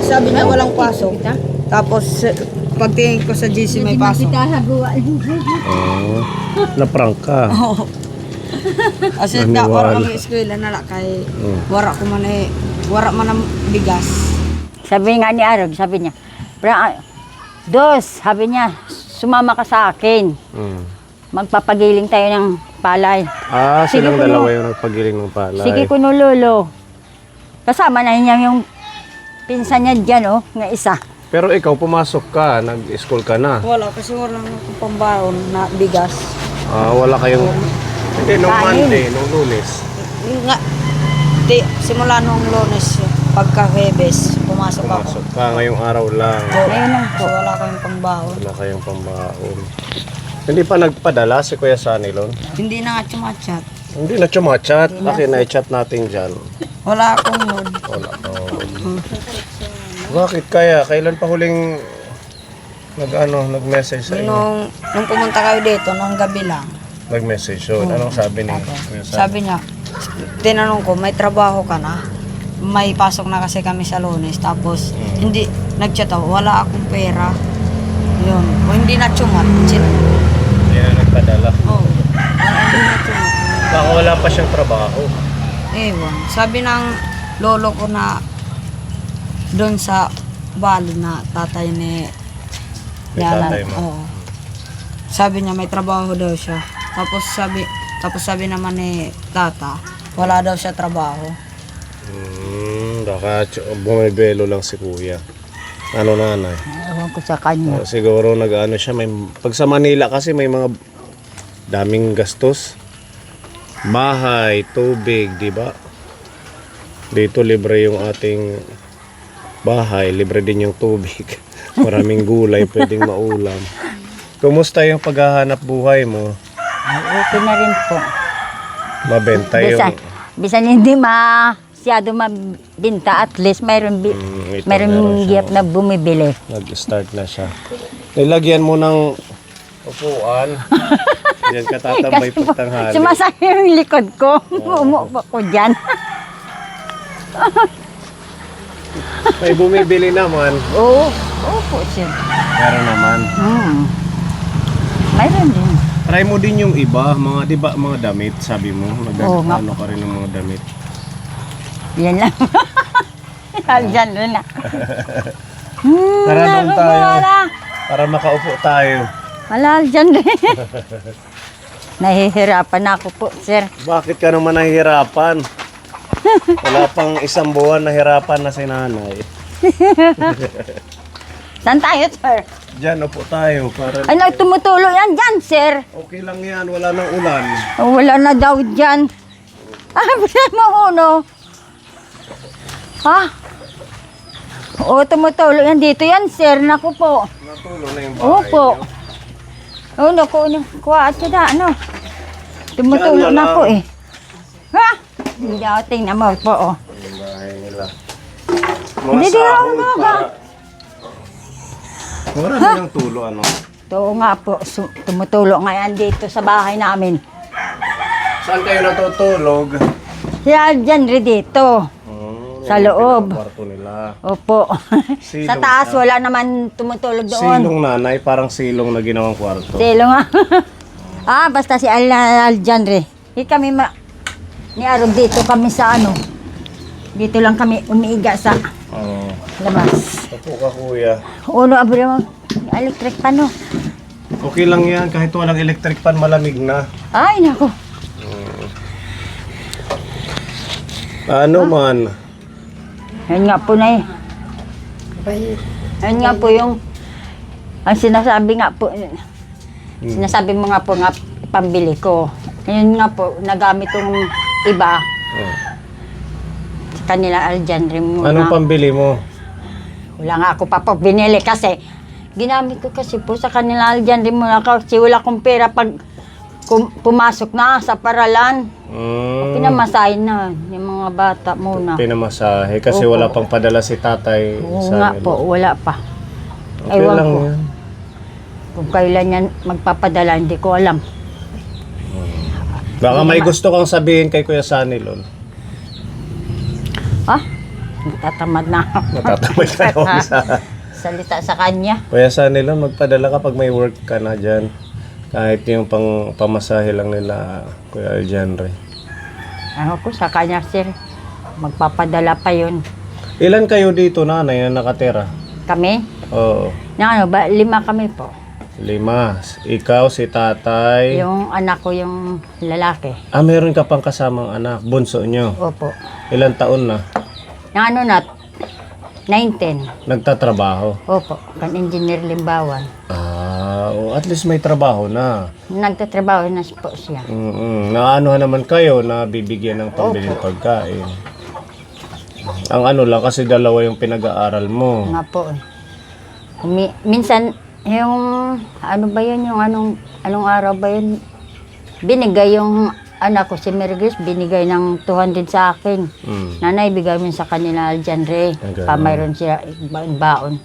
Sabi niya walang pasok. Tapos pagtingin ko sa GC may pasok. Oo. Naprank ka. Oo. Kasi wala kami eskwela na kay wala ko man wala man ang bigas. Sabi nga ni Arog, sabi niya, Dos, sabi niya, sumama ka sa akin. Magpapagiling tayo ng palay. Silang Sige, dalawa yung nagpagiling ng palay. Sige kuno lolo. Kasama na niya yung pinsan niya dyan, nga isa. Pero ikaw, pumasok ka, nag-school ka na. Wala kasi wala akong pambaon na bigas. Wala kayong... Hindi, nung Kain. Monday, nung Lunes. Yung nga, simula nung Lunes, pagka-Huwebes, pumasok ako. Pumasok ka, ngayong araw lang. Ngayon lang So po. wala kayong pambaon. Wala kayong pambaon. Hindi pa nagpadala si Kuya Sanilon? Hindi na nga chumatchat. Hindi na chumatchat. Okay, na-chat natin dyan. Wala akong mood. Wala. Bakit kaya? Kailan pa huling nag-message sa inyo? Nung pumunta kayo dito, nung gabi lang. Nag-message yun. Anong sabi ni Kuya San? Sabi niya, tinanong ko, may trabaho ka na? May pasok na kasi kami sa Lunes. Tapos, hindi, nag-chat ako, wala akong pera. Yun. O hindi na chumat. Hindi na nagpadala. Oo. Hindi na chumat. Baka wala pa siyang trabaho. Ewan. Sabi ng lolo ko na doon sa Bali na tatay ni May tatay mo? Oo. Sabi niya may trabaho daw siya. Tapos sabi naman ni tata, wala daw siya trabaho. Baka bumibelo lang si Kuya. Ano nanay? Ewan ko sa kanya. Siguro nag-ano siya. Pag sa Manila kasi may mga daming gastos. Bahay, tubig, di ba? Dito libre yung ating bahay, libre din yung tubig. Maraming gulay pwedeng maulam. Kumusta yung paghahanap buhay mo? Okay na rin po. Mabenta yung... Bisan hindi masyado mabinta, at least mayroon meron siya, giyap na bumibili. Nag-start na siya. Nilagyan mo ng upuan. Diyan ka tatambay pagtanghali. Sumasakit yung likod ko. Umuupo ko dyan. May bumibili naman. Oo po siya. Meron naman. Mayroon din. Try mo din yung iba, mga 'di ba, mga damit, sabi mo. Oo nga. Ano ka rin ng mga damit. Yan lang. Dyan rin na. Tara doon tayo. Wala. Para makaupo tayo. Wala dyan rin. Nahihirapan ako po, sir. Bakit ka naman nahihirapan? Wala pang isang buwan nahirapan na si nanay. Saan tayo, sir? Diyan, upo tayo. Para... Ay, tumutulo yan dyan, sir. Okay lang yan, wala nang ulan. Wala na daw dyan. Bisa mo uno. Ha? Oo, tumutulo yan dito yan, sir. Naku po. Natulo na yung bahay Opo. niyo. Oo, naku, kuha at sila, ano. Tumutulo Diyan na na po lang. eh. Ha? Hindi ako tingnan mo po, oh. Yung bahay nila. Hindi din ako naga. Wala din ang tulo, ano? Oo nga po, tumutulo nga yan dito sa bahay namin. Saan kayo natutulog? Siya dyan rin dito. Sa loob. Ang kwarto nila. Opo. Silong Sa taas siya. wala naman tumutulog doon. Silong nanay, parang silong na ginawang kwarto. Silong nga. Basta si Aljanre. Kami ni Arog dito kami sa ano. Dito lang kami umiiga sa Oo. labas. Opo ka, kuya. Uno abri mo. Electric pan, no? Okay lang yan, kahit walang electric pan, malamig na. Ay, nako. Ano man? Yan nga po na eh. Yan nga po yung ang sinasabi nga po, sinasabi mo nga po nga pambili ko. Yun nga po, nagamit yung iba Oh. sa kanila Aljanre muna. Anong pambili mo? Wala nga ako pa po binili kasi ginamit ko kasi po sa kanila Aljanre muna kasi wala akong pera pag pumasok na sa paralan. Pinamasahin na yung mga bata muna. Pinamasahe kasi Opo. wala pang padala si tatay Oo sa nga nila. po, wala pa. Okay Ewan lang ko. yan. Kung kailan yan magpapadala, hindi ko alam. Baka may gusto kang sabihin kay Kuya Sanilon. Ha? Natatamad na ako. Natatamad ka na sa... Salita sa kanya. Kaya sana nila magpadala ka pag may work ka na dyan. Kahit yung pamasahe lang nila, Kuya Aljanre. Ano ko sa kanya, sir. Magpapadala pa yun. Ilan kayo dito, nanay, na nakatira? Kami? Oo. Na ano ba? 5 kami po. 5. Ikaw, si tatay. Yung anak ko, yung lalaki. Meron ka pang kasamang anak, bunso nyo. Opo. Ilan taon na? Yung ano na, 19. Nagtatrabaho. Opo. Kan engineer Limbawan. At least may trabaho na. Nagtatrabaho na po siya. Naanohan naman kayo na bibigyan ng pambiling pagkain. Ang ano lang, kasi dalawa yung pinag-aaral mo. Nga po. Minsan, yung ano ba yun, yung anong araw ba yun, binigay yung anak ko, si Mergris, binigay ng 200 sa akin. Nanay, bigay mo sa kanila, Aljanre. Mayroon siya baon.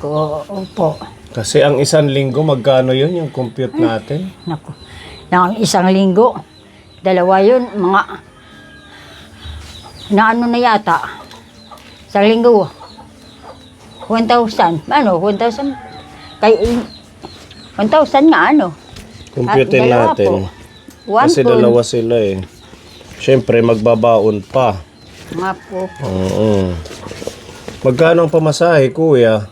Ko, opo. Kasi ang 1 linggo, magkano yun yung compute natin? Naku. Nang 1 linggo, 2 yun, mga, na ano na yata, 1 linggo, 1,000. Ano, 1,000? Kay 1,000 nga ano. Computein Dalawa natin. po. One Kasi phone. dalawa sila eh. Siyempre, magbabaon pa. Nga po. Oo. Magkano ang pamasahe, kuya?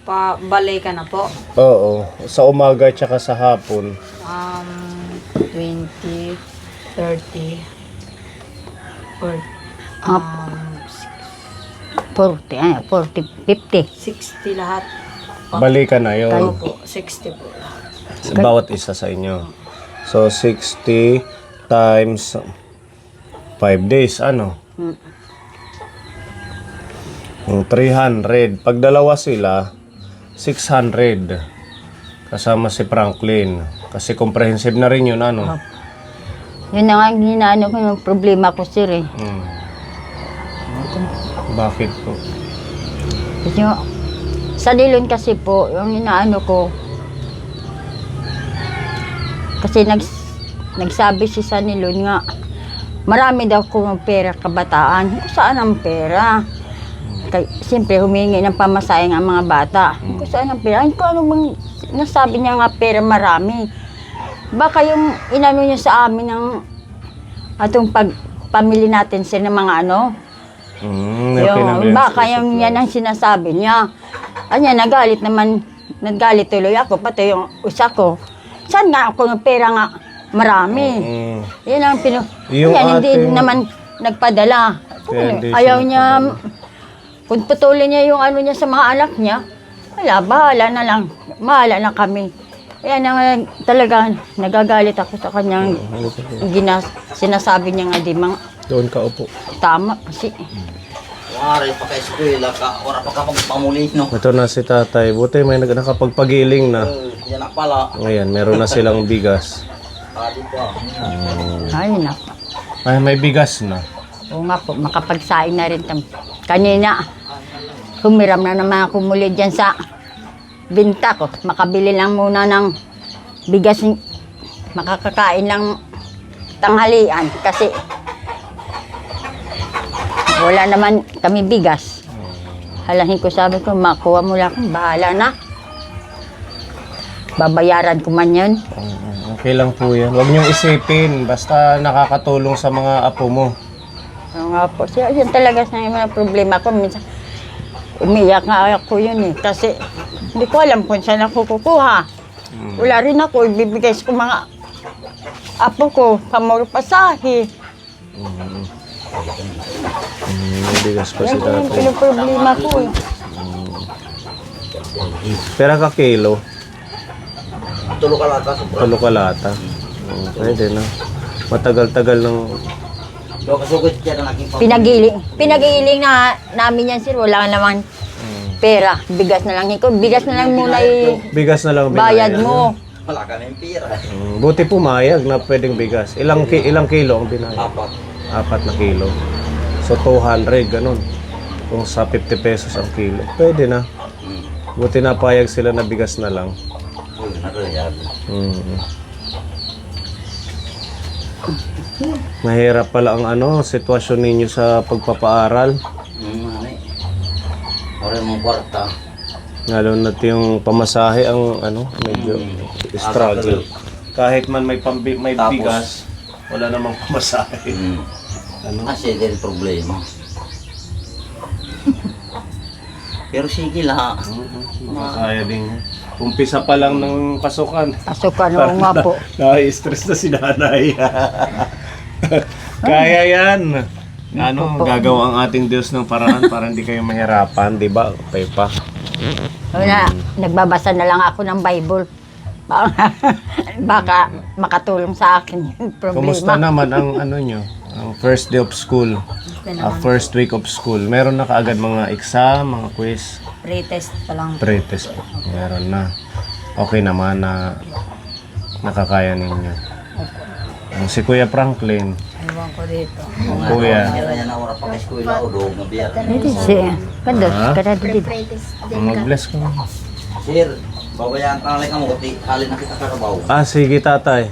Pabalik ka na po. Oo. Sa umaga at saka sa hapon. 20, 30, or 40, 50. 60 lahat. Balikan na yun. Kayo po, 60 po lahat. Sa bawat isa sa inyo. So, 60 times 5 days, ano? 300. Pag dalawa sila, 600. Kasama si Franklin. Kasi comprehensive na rin yun, ano? Yun na nga ang ginaano ko yung problema ko, sir eh. Bakit po? Kasi yung, sa Nilon kasi po, yung inaano ko, kasi nagsabi si sa Nilon nga, marami daw kong pera kabataan. Saan ang pera? Siyempre, humingi ng pamasahe ang mga bata. Saan ang pera? Kung ano bang nasabi niya nga pera marami. Baka yung inano niya sa amin ng atong pamili natin sila ng mga ano. Baka yung yan ang sinasabi niya. Anya, nagalit tuloy ako, pati yung usa ko. Saan nga ako ng pera nga marami? Yan ang hindi naman nagpadala. Ayaw niya, kung putulin niya yung ano niya sa mga anak niya, wala, bahala na lang. Bahala na kami. Yan ang talaga, nagagalit ako sa kanyang sinasabi niya nga di mga Doon ka upo. tama kasi. Wari pa kay eskwela ka, wala pa ka pagpamuli, no? Ito na si tatay. Buti may nakapagpagiling na. Yan na pala. Ngayon, meron na silang bigas. Kali pa. Ay, nako. Ay, may bigas na. Oo nga po, makapagsaing na rin. Kanina, humiram na naman ako muli dyan sa binta ko. Makabili lang muna ng bigas, makakakain lang tanghalian. Kasi wala naman kami bigas. Halahin ko, sabi ko, makuha mo lang, bahala na. Babayaran ko man yun. Okay lang po yan. Huwag niyong isipin. Basta nakakatulong sa mga apo mo. Oo nga po. Yan talaga sa mga problema ko. Minsan, umiyak nga ako yun eh. Kasi hindi ko alam kung saan ako kukuha. Wala rin ako. Ibibigay sa mga apo ko. Kamor pasahe. May bigas pa si Yan po yung tatay. problema ko eh. Pera ka kilo. Tulog ka lata, sobra. Tulo ka lata. Pwede na. Matagal-tagal ng... Yung kasugod siya na naging Pinagiling na namin yan, sir. Wala naman pera. Bigas na lang ko. Bigas na lang muna Bigas na lang bayad binayad. mo. Wala ka na yung pira. Buti pumayag na pwedeng bigas. Ilang kilo ang binayad? 4. 4 na kilo. So 200, ganun. Kung sa 50 pesos ang kilo. Pwede na. Buti napayag sila na bigas na lang. Uy, narayag. Mahirap pala ang sitwasyon ninyo sa pagpapaaral. Ano eh. Ora mong kwarta. Lalo na yung pamasahe ang medyo struggle. Kahit man may may Tapos, bigas, wala namang pamasahe. Ano? Kasi din problema. Pero sige lang. Kaya din. Umpisa pa lang ng pasukan. Pasukan oo nga po. Na-stress na si nanay. Kaya yan. Gagawa ang ating Diyos ng paraan para hindi kayo mahirapan, di ba? Okay pa. Wala, nagbabasa na lang ako ng Bible. Baka makatulong sa akin yung problema. Kumusta naman ang nyo? Ang first day of school? First week of school. Meron na kaagad mga exam, mga quiz? Pre-test pa lang. Pre-test po. Meron na. Okay naman na nakakaya ninyo. Ang si Kuya Franklin, Ewan ko dito. Kuya, Kaya yan na ora pa kay eskwela o doon na biya. Hindi siya. Kados, Ha? karado din. mag-bless ka. Sir, babayaan ka na mo kasi halin na kita karabaw. Sige tatay.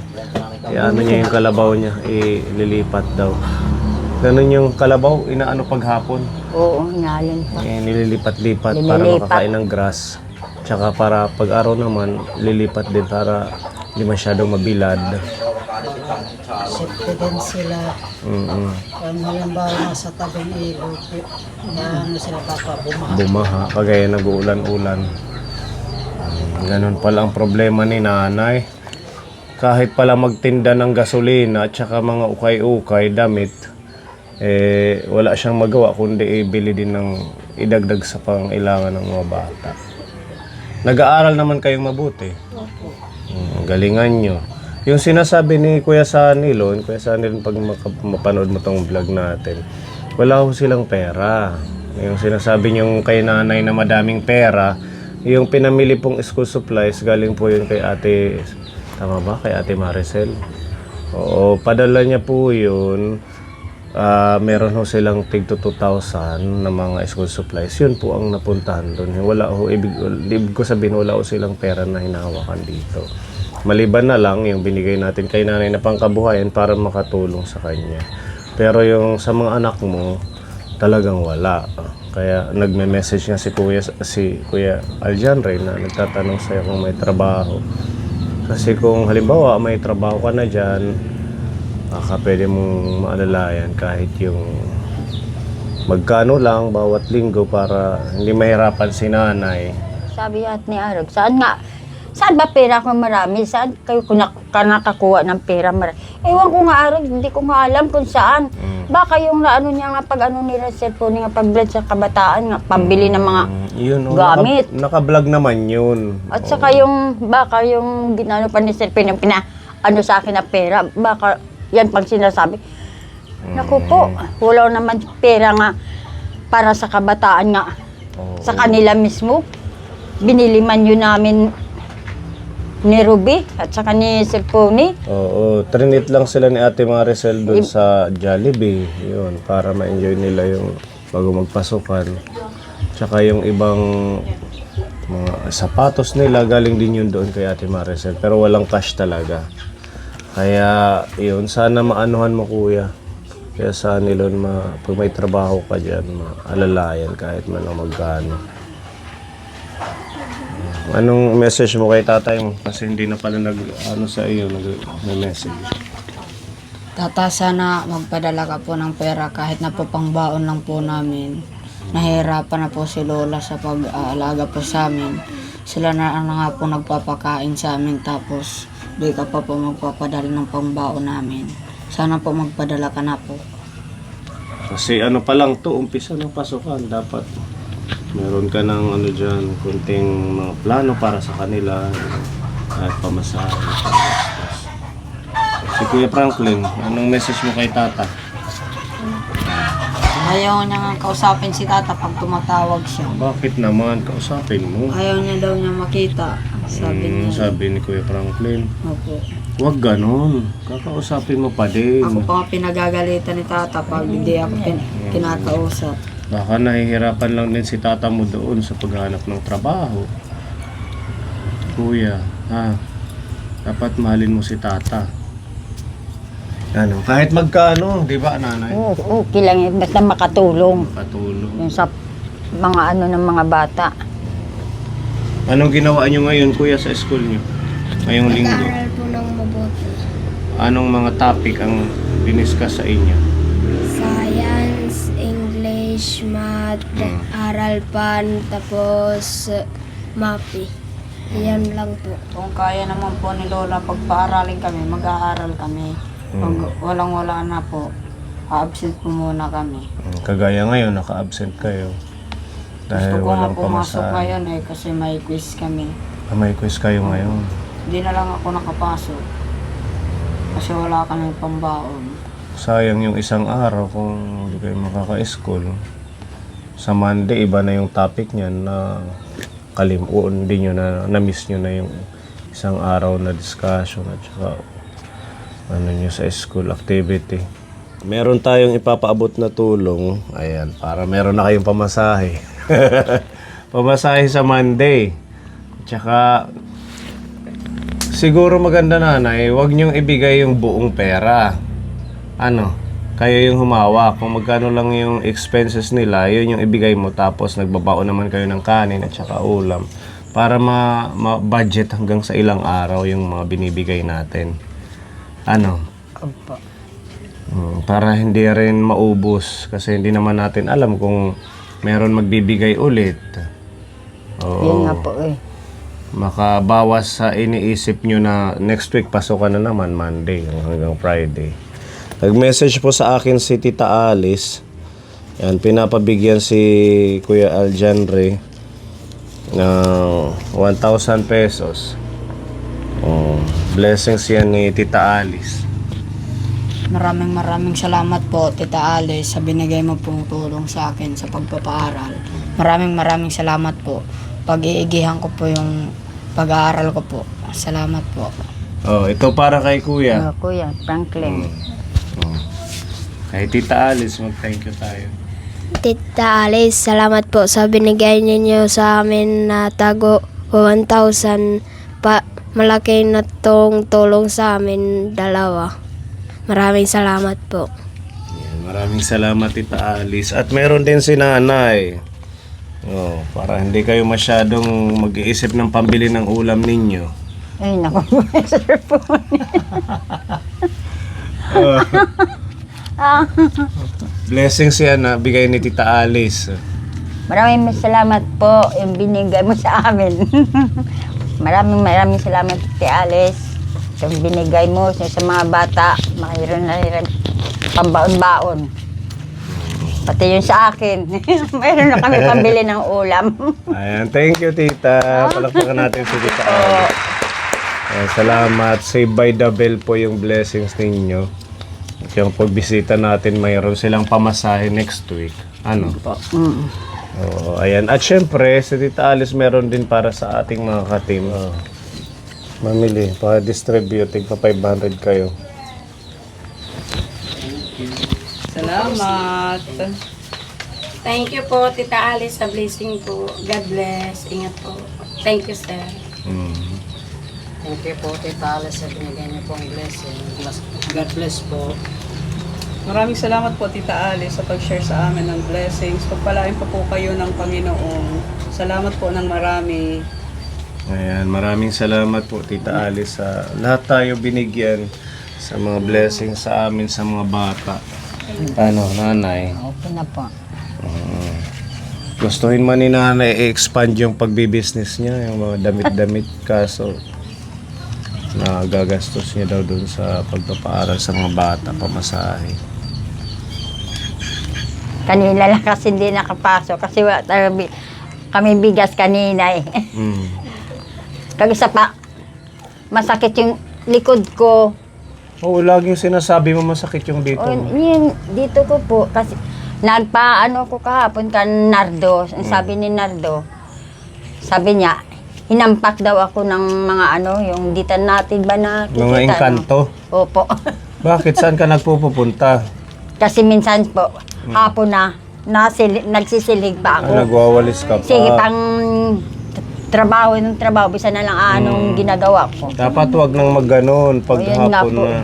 Iano niya yung kalabaw niya, ililipat daw. Ganun yung kalabaw, inaano paghapon. Oo, inalin pa. Nililipat-lipat para Linilipat. makakain ng grass. Tsaka para pag-araw naman, lilipat din para hindi masyadong mabilad. Safety din sila. Kung halimbawa nasa tabing ilog, sila papabumaha. Bumaha, kagaya nag-uulan-ulan. Ganun pala ang problema ni nanay. Kahit pala magtinda ng gasolina at saka mga ukay-ukay, damit, wala siyang magawa kundi ibili din ng idagdag sa pangailangan ng mga bata. Nag-aaral naman kayong mabuti. Galingan nyo. Yung sinasabi ni Kuya Sanilon pag mapanood mo tong vlog natin, wala ho silang pera. Yung sinasabi niyong kay nanay na madaming pera, yung pinamili pong school supplies, galing po yun kay ate, tama ba? Kay ate Maricel. Oo, padala niya po yun. Meron ho silang tig to 2,000 na mga school supplies. Yun po ang napuntahan doon. Wala ho, ibig ko sabihin, wala ho silang pera na hinahawakan dito. Maliban na lang yung binigay natin kay nanay na pangkabuhayan para makatulong sa kanya. Pero yung sa mga anak mo, talagang wala. Kaya nagme-message nga si Kuya Aljan Ray na nagtatanong sa'yo kung may trabaho. Kasi kung halimbawa may trabaho ka na dyan, baka pwede mong maalalayan kahit yung magkano lang bawat linggo para hindi mahirapan si nanay. Sabi at ni Arog, saan ba pera ko marami? Saan kayo nakakuha ng pera marami? Ewan ko nga Arog, hindi ko nga alam kung saan. Baka yung ano niya nga pag nila cellphone nga pag-blend sa kabataan nga, pambili ng mga gamit. Naka-vlog naman yun. At saka baka yung ginano pa ni cellphone yung sa akin na pera, baka yan pag sinasabi. Naku po, wala naman pera nga para sa kabataan nga. Sa kanila mismo. Binili man yun namin ni Ruby at saka ni Siponi. Oo, trinit lang sila ni Ate Maricel doon sa Jollibee. Yun, para ma-enjoy nila yung bago magpasukan. Tsaka yung ibang mga sapatos nila, galing din yun doon kay Ate Maricel. Pero walang cash talaga. Kaya yun, sana maanuhan mo kuya. Kaya sa nilon, pag may trabaho ka dyan, maalalayan kahit man lang magkano. Anong message mo kay tatay mo? Kasi hindi na pala sa iyo, nag-message. Tata, sana magpadala ka po ng pera kahit na po pangbaon lang po namin. Nahihirapan na po si Lola sa pag-aalaga po sa amin. Sila na nga po nagpapakain sa amin tapos di ka pa po magpapadala ng pangbaon namin. Sana po magpadala ka na po. Kasi ano pa lang to, umpisa ng pasukan. Dapat meron ka ng dyan, kunting mga plano para sa kanila at pamasahe. Si Kuya Franklin, anong message mo kay tata? Ayaw niya nga kausapin si tata pag tumatawag siya. Bakit naman? Kausapin mo. Ayaw niya daw niya makita. Sabi niya. Sabi ni Kuya Franklin. Opo. Huwag ganon. Kakausapin mo pa din. Ako pa nga pinagagalitan ni tata pag hindi ako kinakausap. Baka nahihirapan lang din si tata mo doon sa paghanap ng trabaho. Kuya, dapat mahalin mo si tata. Ano, kahit magkano, di ba, nanay? Oo, okay lang yun. Basta makatulong. Patulong. Yung sa mga ano ng mga bata. Anong ginawa nyo ngayon, kuya, sa school nyo? Ngayong linggo? Nag-aaral po ng mabuti. Anong mga topic ang diniscuss sa inyo? Science, English, Math, Aral Pan, tapos MAPI. Yan lang po. Kung kaya naman po ni Lola pagpaaralin kami, mag-aaral kami. Pag walang-wala na po, absent po muna kami. Kagaya ngayon, naka-absent kayo. Dahil Gusto ko nga walang pumasok pamasahe. ngayon kasi may quiz kami. May quiz kayo ngayon. Hindi na lang ako nakapasok. Kasi wala kami pambaon. Sayang yung isang araw kung hindi kayo makaka-school. Sa Monday, iba na yung topic niyan na kalimutan din nyo na-miss nyo na yung isang araw na discussion at saka ano nyo sa school activity. Meron tayong ipapaabot na tulong. Ayan, para meron na kayong pamasahe. Pamasahe sa Monday. Tsaka siguro maganda, nanay, huwag niyong ibigay yung buong pera. Ano, kayo yung humawak. Kung magkano lang yung expenses nila, yun yung ibigay mo. Tapos nagbabaon naman kayo ng kanin at saka ulam. Para ma-budget hanggang sa ilang araw yung mga binibigay natin. Ano? Opo. Para hindi rin maubos. Kasi hindi naman natin alam kung meron magbibigay ulit. Yun nga po eh. Makabawas sa iniisip nyo na next week pasokan na naman, Monday hanggang Friday. Nag-message po sa akin si Tita Alice. Yan, pinapabigyan si Kuya Aljanre ng 1,000 pesos. Blessings yan ni Tita Alice. Maraming salamat po, Tita Alice, sa binigay mo pong tulong sa akin sa pagpapaaral. Maraming salamat po. Pag-iigihan ko po yung pag-aaral ko po. Salamat po. Ito para kay Kuya. Kuya, Franklin. Kay Tita Alice, mag-thank you tayo. Tita Alice, salamat po sa binigay ninyo sa amin na tago 1,000 malaki na tulong sa amin dalawa. Maraming salamat po. Yan, maraming salamat, Tita Alice. At meron din si Nanay. Para hindi kayo masyadong mag-iisip ng pambili ng ulam ninyo. Ay, naku, sir po. Blessings yan na bigay ni Tita Alice. Maraming salamat po yung binigay mo sa amin. maraming salamat, Tita Alice. Yung binigay mo sa mga bata, mayroon na rin pambaon-baon. Pati yun sa akin. Mayroon na kami pambili ng ulam. Ayan, thank you, Tita. Palakpakan natin si Tita Alice. Ayan, salamat. Save by the bell po yung blessings ninyo. At yung pagbisita natin, mayroon silang pamasahe next week. Ano? Oo, ayan. At syempre, si Tita Alice meron din para sa ating mga ka-team. Mamili, pa-distribute, pa 500 kayo. Salamat. Thank you po, Tita Alice, sa blessing po. God bless. Ingat po. Thank you, sir. Thank you po, Tita Alice, sa binigay niyo pong blessing. God bless po. Maraming salamat po, Tita Alice, sa pag-share sa amin ng blessings. Pagpalain po kayo ng Panginoon. Salamat po ng marami. Ayan, maraming salamat po, Tita Alice, sa lahat tayo binigyan sa mga blessings sa amin, sa mga bata. Ano, nanay? Okay na po. Gustuhin man ni nanay i-expand yung pagbibusiness niya, yung mga damit-damit, kaso nagagastos niya daw dun sa pagpapaaral sa mga bata, pamasahe. Kanina lang kasi hindi nakapasok kasi wala kami bigas kanina eh. Kagisa pa, masakit yung likod ko. Oo, laging sinasabi mo masakit yung dito O, mo. yun, dito ko po. Kasi nagpaano ko kahapon ka Nardo. Ang sabi ni Nardo, sabi niya, hinampak daw ako ng mga yung dito natin ba na Mga engkanto. Opo. Bakit? Saan ka nagpupunta? Kasi minsan po, hapon na, nagsisilig pa ako. Nagwawalis ka pa. Sige, pang trabaho, bisa na lang anong ginagawa ko. Dapat wag nang magganon pag O, yun nga hapon po. na.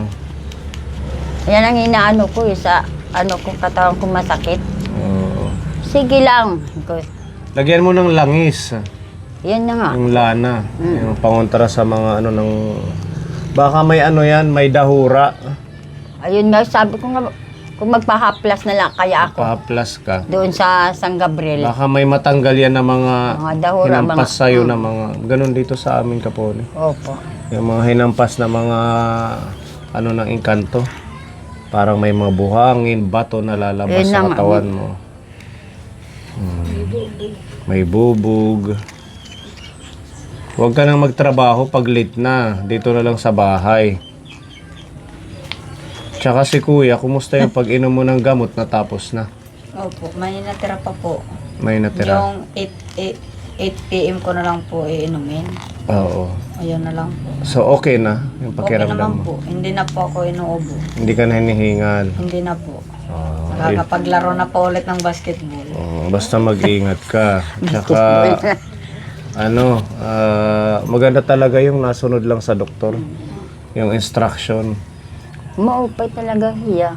Yan ang inaano ko sa ano kung katawan ko masakit. Oo. Sige lang. Lagyan mo ng langis. Yan na nga. Yung lana. Yung pangontra sa mga ano ng... Baka may ano yan, may dahura. Ayun nga, sabi ko nga, kung magpahaplas na lang kaya ako Paplas ka. doon sa San Gabriel. Baka may matanggal yan na mga Mga dahura, hinampas mga- sa'yo na mga... Ganun dito sa amin, Kapone. Opo. Yung mga hinampas na mga ano ng engkanto. Parang may mga buhangin, bato na lalabas Yun sa na nga. katawan mo. May bubog. Huwag ka nang magtrabaho pag late na. Dito na lang sa bahay. Tsaka si Kuya, kumusta yung pag-inom mo ng gamot natapos na? Opo, may natira pa po. May natira? Yung 8 p.m. ko na lang po iinumin. Oo. Ayun na lang po. So okay na yung Okay naman pakiramdam mo? po. Hindi na po ako inuubo. Hindi ka na hinihingal? Hindi na po. Oh, Nakakapaglaro na po ulit ng basketball. basta mag-ingat ka. Tsaka maganda talaga yung nasunod lang sa doktor. Yung instruction. Maupay talaga hiya.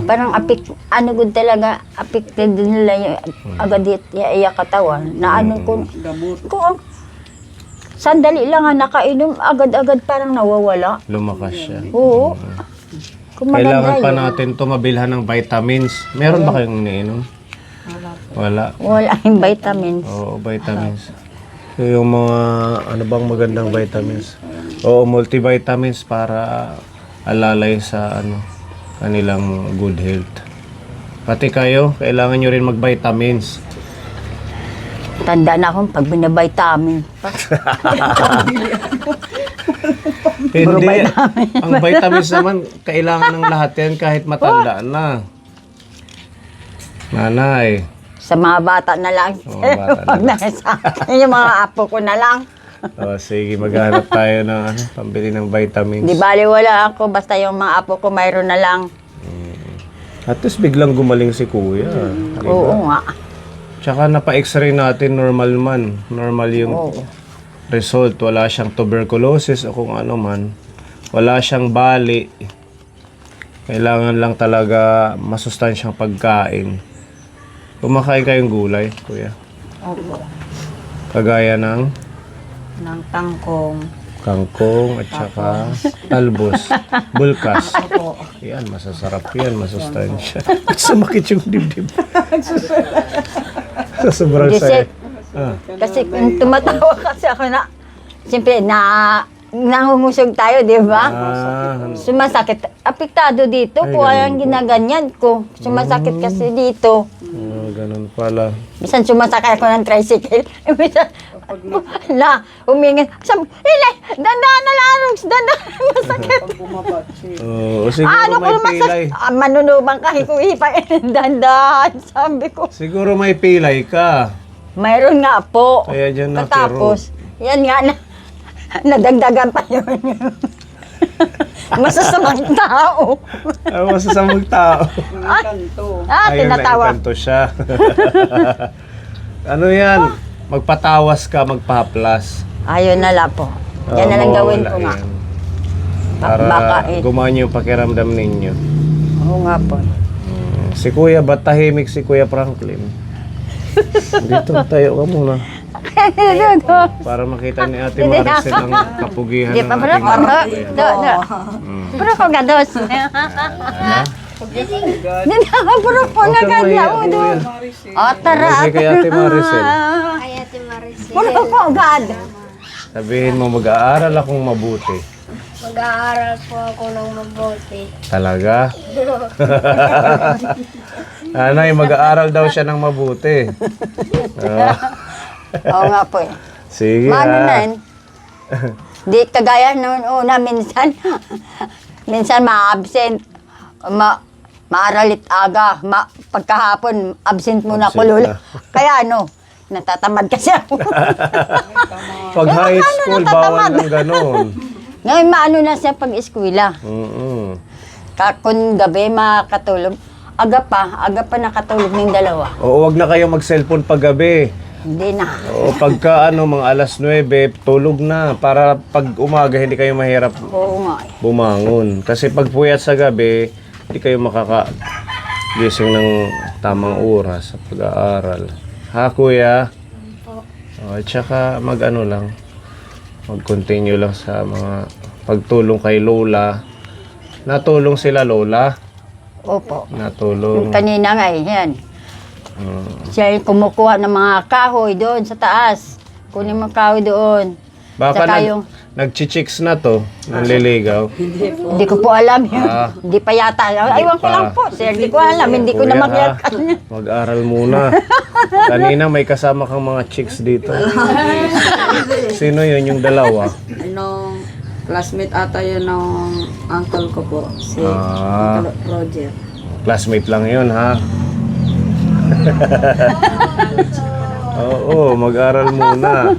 Parang ano good talaga, affected din nila yung agad iya katawan. Na ano ko, kung sandali lang nga nakainom, agad-agad parang nawawala. Lumakas siya. Oo. Kung Kailangan maganda pa yun. natin to mabilhan ng vitamins. Meron ba kayong iniinom? Wala. Wala yung vitamins. Oo, vitamins. So, yung mga ano bang magandang vitamins? Oo, multivitamins para alalay sa kanilang good health. Pati kayo, kailangan nyo rin mag-vitamins. Tanda na akong pag binavitamin. Hindi. Ang vitamins naman, kailangan ng lahat yan kahit matanda na. Nanay. Sa mga bata na lang. Mga bata na Pag nasa yung mga apo ko na lang. Sige, maghanap tayo ng pambili ng vitamins. Di bali wala ako, basta yung mga apo ko mayroon na lang. At least biglang gumaling si Kuya. Diba? Oo nga. Tsaka napa-x-ray natin, normal man. Normal yung Oo. result. Wala siyang tuberculosis o kung ano man. Wala siyang bali. Kailangan lang talaga masustansyang pagkain. Kumakain kayong gulay, Kuya. Opo. Kagaya ng Ng tangkong. kangkong at saka talbos, bulkas. Opo. Yan, masasarap yan, masustansya. At sumakit yung dibdib. Sa sobrang Kasi, saya. Ah. kasi kung tumatawa kasi ako na, siyempre nangungusog tayo, di ba? Sumasakit. Apektado dito Ay, po, ganun ang po. ginaganyan ko. Sumasakit kasi dito. Ganun pala. Bisan sumasakay ako ng tricycle. Bisan, humingi. Sabi, Hilay, dandaan na lang, dandaan, masakit. Oo, siguro may pilay. Manunubang ka, hikuhipa, dandaan, sabi ko. Siguro may pilay ka. Mayroon nga po. Kaya dyan na Tapos, yan nga na, nadagdagan pa yun. Masasamang tao. Masasamang tao. Ayun, Tinatawa. naikanto siya. Ano yan? Magpatawas ka, magpahaplas. Ayun na lang po. Yan na lang gawin mawawala ko nga. yan. Para Baka gumana yung pakiramdam ninyo. Oo nga po. Si Kuya, ba't tahimik si Kuya Franklin? Dito, tayo ka muna. Para makita ni Ate Maricel ang kapugihan Di ng pa ating pero mga Kuya. pero ko gados. Hindi ako pero ko na Huwag kang mahiya, ganda. Kuya. O tara. Sige kay Ate Maricel. Ay, Ate Maricel. Pero ko gad. Sabihin mo, mag-aaral akong mabuti. Mag-aaral po ako ng mabuti. Talaga? Anay, mag-aaral daw siya ng mabuti. Oo nga po. Sige Mano na ha. yun. Di kagaya noon una minsan. Minsan ma-absent. Maaralit aga. Pagkahapon, absent muna Absent kulul. na. Kaya natatamad kasi ako. Pag high school, bawal ng ganon. Ngayon maano na siya pag-eskwela. Kung gabi makatulog. Aga pa nakatulog ng dalawa. Oo, wag na kayo mag-cellphone pag gabi. Hindi na. Oo, pagka mga alas 9, tulog na. Para pag umaga, hindi kayo mahirap Oo nga. bumangon. Kasi pag puyat sa gabi, Hindi kayo makaka-gising ng tamang oras sa pag-aaral. Ha, kuya? At saka mag-continue lang sa mga pagtulong kay lola. Natulong sila, lola? Opo. Natulong. Yung kanina nga yan. Siya yung kumukuha ng mga kahoy doon sa taas. Kunin mo kahoy doon. Baka Saka yung, nag-chicks na to, nanliligaw. hindi ko po alam yun. Hindi pa yata. Aywan ko pa. lang po, sir. Hindi ko alam. Hindi ko Kuya, na ha? makita. Mag-aral muna. Kanina may kasama kang mga chicks dito. Sino yun, yung dalawa? Nung classmate ata yun ng uncle ko po, si Ah. Uncle Roger. Classmate lang yun, ha? Oo, mag-aral muna.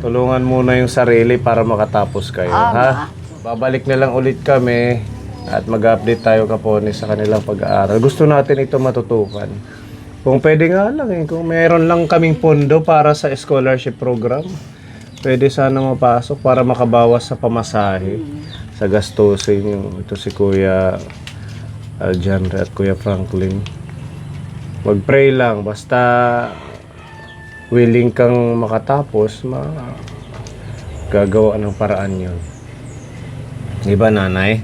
Tulungan muna yung sarili para makatapos kayo, ha? Babalik na lang ulit kami at mag-update tayo kaponi sa kanilang pag-aaral. Gusto natin ito matutukan. Kung pwede nga lang kung meron lang kaming pondo para sa scholarship program, pwede sana mapasok para makabawas sa pamasahe, sa gastusin yung ito si Kuya Aljanre at Kuya Franklin. Mag-pray lang, basta willing kang makatapos, gagawa ng paraan yun. Di ba, nanay?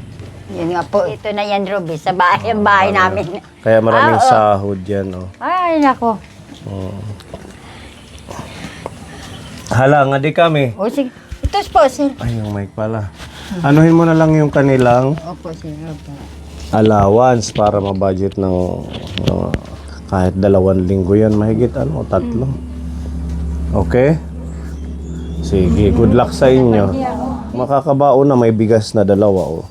Yun nga po. Ito na yan, Ruby. Sa bahay, ang bahay namin. Kaya maraming oo. sahod yan, oh. Ay, nako. Hala, nga di kami. O, sige. Ito po, sir. Ay, yung mic pala. Anuhin mo na lang yung kanilang Opo, sir. Opo. allowance para mabudget ng kahit 2 linggo yan, mahigit 3. Okay? Sige, good luck sa inyo. Makakabaon na, may bigas na 2, oh.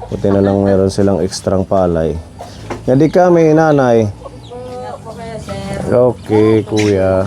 Buti na lang meron silang ekstrang palay. Hindi kami, nanay. Okay, kuya.